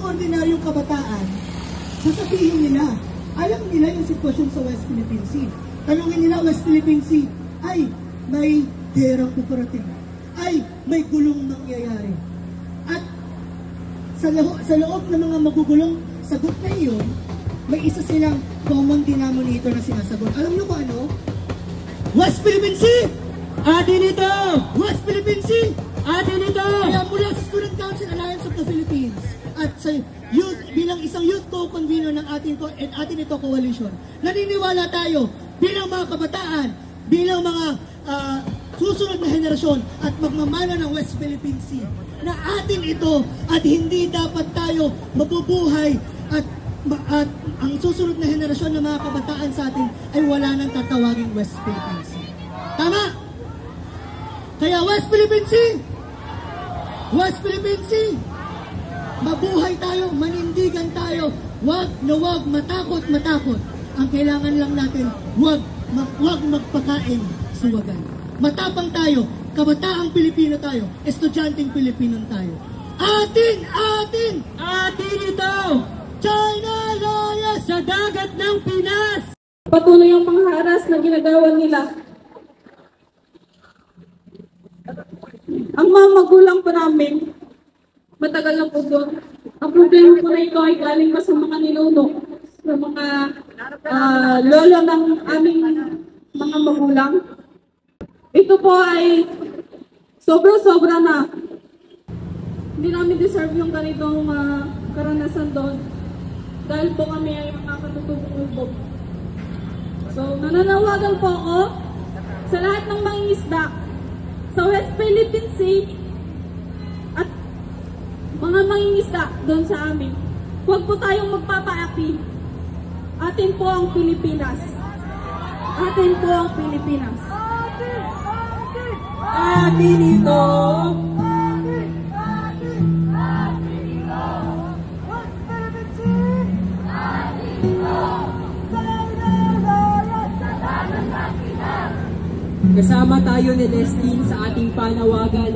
yung ordinaryong kabataan, sasabihin nila, alam nila yung sitwasyon sa West Philippine Sea. Tanungin nila, West Philippine Sea, ay may gerang puparating, ay may gulong nangyayari. At sa loob ng mga magugulong sagot na iyon, may isa silang common denominator na sinasagot. Alam niyo ba ano? West Philippine Sea! Atin ito! West Philippine Sea! Atin ito! Kaya mula sa Student Council Alliance of the Philippines at sa youth, bilang isang youth co-convener ng atin ito coalition, naniniwala tayo bilang mga kabataan, bilang mga susunod na henerasyon at magmamana ng West Philippine Sea na atin ito at hindi dapat tayo mabubuhay at ang susunod na henerasyon ng mga kabataan sa atin ay wala nang tatawaging West Philippine Sea. Tama? Kaya West Philippine Sea! West Philippine Sea! Mabuhay tayo, manindigan tayo, wag matakot. Ang kailangan lang natin, wag magpakain suwagan. Matapang tayo, kabataang Pilipino tayo, estudyanteng Pilipino tayo. Atin ito! China Loyas sa dagat ng Pinas! Patuloy ang pangharas na ginagawa nila. Ang mga magulang po namin, matagal na po doon. Ang problema po na ito ay galing pa sa mga ninuno, sa mga lolo ng aming mga magulang. Ito po ay sobra-sobra na. Hindi namin deserve yung ganitong karanasan doon. Dahil po kami ay mga katutubong ulbog. So, nananawagan po ako sa lahat ng mangingisda sa West Philippine Sea at mga mangingisda doon sa amin. Huwag po tayong magpapaaki. Atin po ang Pilipinas. Atin po ang Pilipinas. Atin ito! Kasama tayo ni Leslie sa ating panawagan.